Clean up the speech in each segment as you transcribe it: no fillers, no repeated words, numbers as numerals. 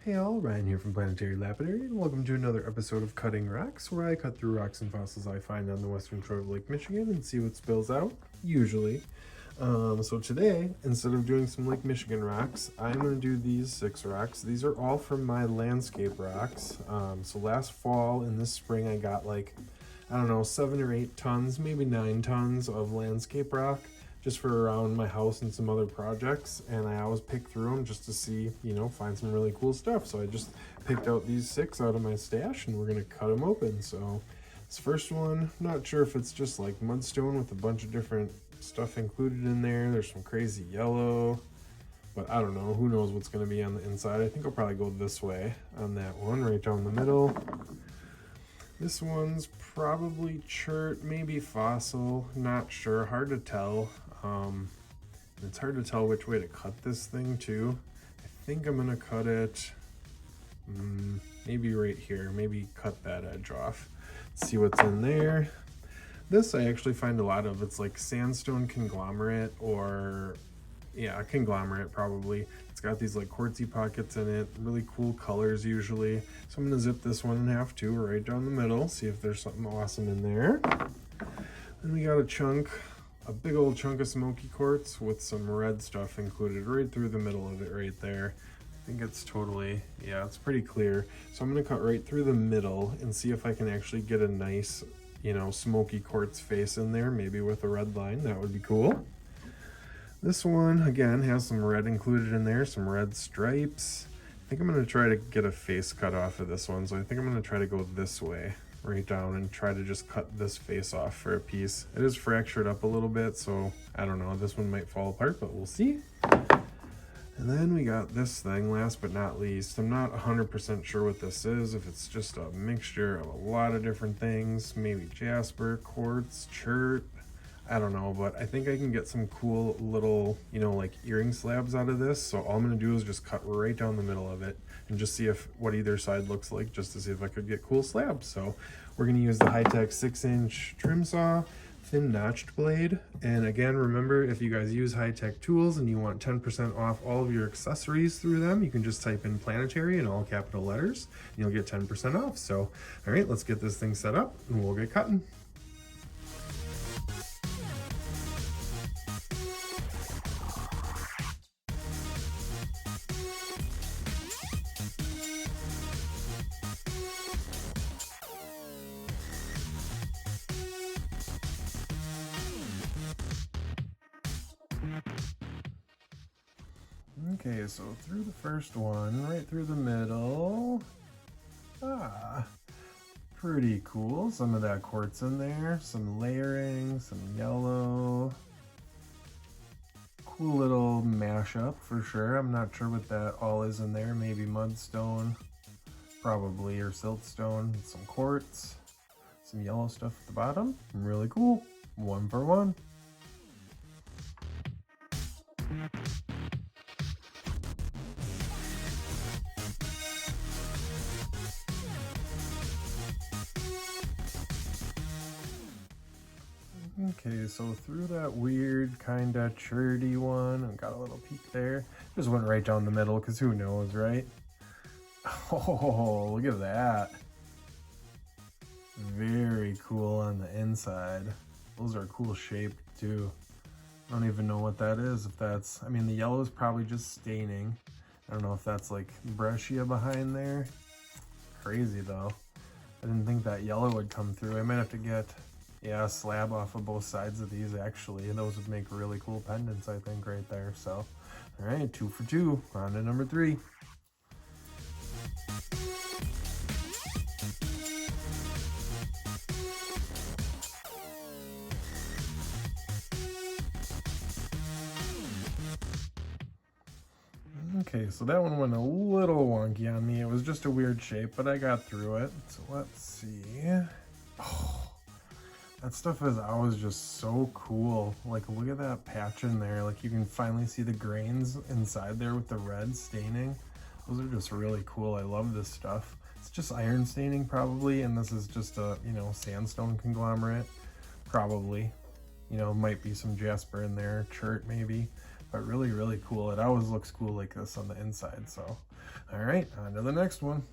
Hey all, Ryan here from Planetary Lapidary, and welcome to another episode of Cutting Rocks, where I cut through rocks and fossils I find on the western shore of Lake Michigan and see what spills out, usually. So today, instead of doing some Lake Michigan rocks, I'm going to do these 6 rocks. These are all from my landscape rocks. So last fall and this spring I got like, I don't know, 7 or 8 tons, maybe 9 tons of landscape rock, just for around my house and some other projects, and I always pick through them just to see, find some really cool stuff. So I just picked out these 6 out of my stash, and we're gonna cut them open. So this first one, not sure if it's just like mudstone with a bunch of different stuff included in there. There's some crazy yellow, but I don't know, who knows what's gonna be on the inside. I think I'll probably go this way on that one, right down the middle. This one's probably chert, maybe fossil, not sure, hard to tell. It's hard to tell which way to cut this thing too. I think I'm gonna cut it maybe right here, maybe cut that edge off. See what's in there. This I actually find a lot of. It's like sandstone conglomerate, or yeah, conglomerate probably. It's got these like quartzy pockets in it, really cool colors usually. So I'm gonna zip this one in half too, right down the middle, see if there's something awesome in there. Then we got a big old chunk of smoky quartz with some red stuff included right through the middle of it right there. I think it's totally, yeah, it's pretty clear. So I'm gonna cut right through the middle and see if I can actually get a nice, smoky quartz face in there, maybe with a red line. That would be cool. This one, again, has some red included in there, some red stripes. I think I'm gonna try to get a face cut off of this one, so I think I'm gonna try to go this way, right down, and try to just cut this face off for a piece. It is fractured up a little bit, so I don't know, this one might fall apart, but we'll see. And then we got this thing, last but not least. I'm not 100% sure what this is, if it's just a mixture of a lot of different things, maybe jasper, quartz, chert, I don't know, but I think I can get some cool little, like earring slabs out of this. So all I'm gonna do is just cut right down the middle of it and just see what either side looks like, just to see if I could get cool slabs. So we're gonna use the high-tech 6-inch trim saw, thin notched blade. And again, remember, if you guys use high-tech tools and you want 10% off all of your accessories through them, you can just type in planetary in all capital letters and you'll get 10% off. So, all right, let's get this thing set up and we'll get cutting. Okay, so through the first one, right through the middle. Pretty cool. Some of that quartz in there, some layering, some yellow. Cool little mashup for sure. I'm not sure what that all is in there. Maybe mudstone, probably, or siltstone. Some quartz, some yellow stuff at the bottom. Really cool. 1 for 1. Okay, so through that weird kinda cherty one, I got a little peek there. Just went right down the middle, because who knows, right? Oh, look at that. Very cool on the inside. Those are cool shaped too. I don't even know what that is. If that's, I mean, the yellow is probably just staining. I don't know if that's like breccia behind there. Crazy though. I didn't think that yellow would come through. I might have to get, yeah, a slab off of both sides of these actually. Those would make really cool pendants, I think, right there. So, all right, 2 for 2. On to number 3. Okay, so that one went a little wonky on me. It was just a weird shape, but I got through it. So let's see. Oh, that stuff is always just so cool. Like, look at that patch in there. Like, you can finally see the grains inside there with the red staining. Those are just really cool. I love this stuff. It's just iron staining probably, and this is just a, sandstone conglomerate. Probably. Might be some jasper in there, chert maybe. but really, really cool. It always looks cool like this on the inside. So, all right, on to the next one.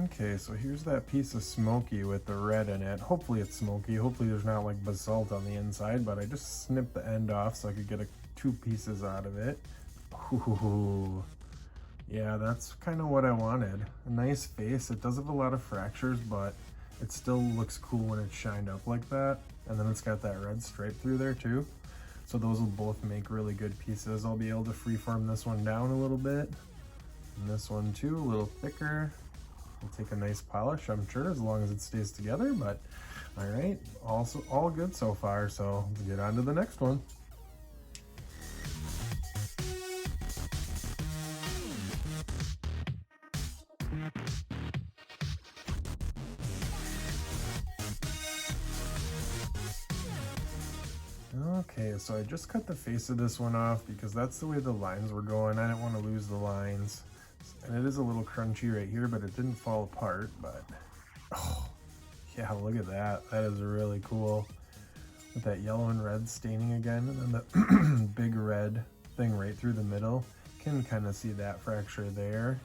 Okay, so here's that piece of smoky with the red in it. Hopefully it's smoky. Hopefully there's not like basalt on the inside, but I just snipped the end off so I could get two pieces out of it. Ooh. Yeah, that's kind of what I wanted. A nice face. It does have a lot of fractures, but it still looks cool when it's shined up like that. And then it's got that red stripe through there too. So those will both make really good pieces. I'll be able to freeform this one down a little bit. And this one too, a little thicker. We'll take a nice polish, I'm sure, as long as it stays together, but all right, also all good so far, so let's get on to the next one. Okay, so I just cut the face of this one off because that's the way the lines were going. I didn't want to lose the lines. And it is a little crunchy right here, but it didn't fall apart. But, oh, yeah, look at that. That is really cool. With that yellow and red staining again, and then the big red thing right through the middle. Can kind of see that fracture there.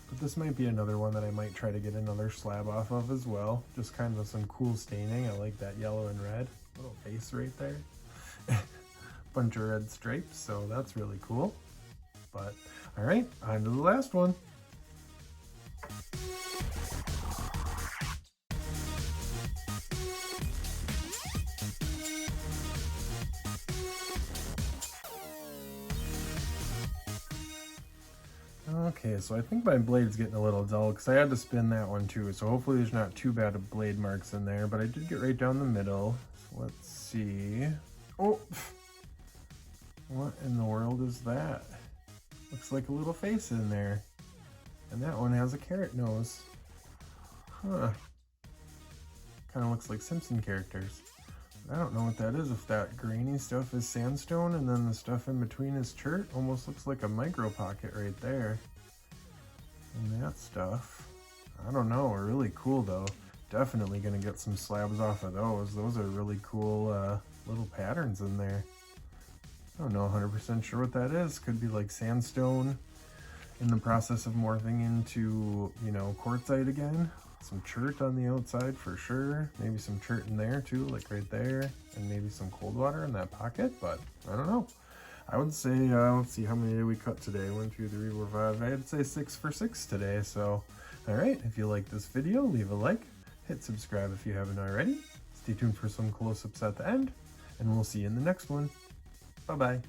But this might be another one that I might try to get another slab off of as well. Just kind of some cool staining. I like that yellow and red. Little face right there. Bunch of red stripes, so that's really cool. But all right, on to the last one. Okay, so I think my blade's getting a little dull because I had to spin that one too, so hopefully there's not too bad of blade marks in there, but I did get right down the middle. So let's see. Oh, what in the world is that? Looks like a little face in there. And that one has a carrot nose. Huh. Kind of looks like Simpson characters. I don't know what that is. If that grainy stuff is sandstone and then the stuff in between is chert. Almost looks like a micro pocket right there. And that stuff. I don't know. Really cool though. Definitely going to get some slabs off of those. Those are really cool little patterns in there. I don't know 100% sure what that is. Could be like sandstone in the process of morphing into, you know, quartzite again. Some chert on the outside for sure. Maybe some chert in there too, like right there. And maybe some cold water in that pocket, but I don't know. I would say, let's see, how many did we cut today? 1, 2, 3, 4, 5. I'd say 6 for 6 today. So, all right, if you like this video, leave a like. Hit subscribe if you haven't already. Stay tuned for some close-ups at the end. And we'll see you in the next one. Bye-bye.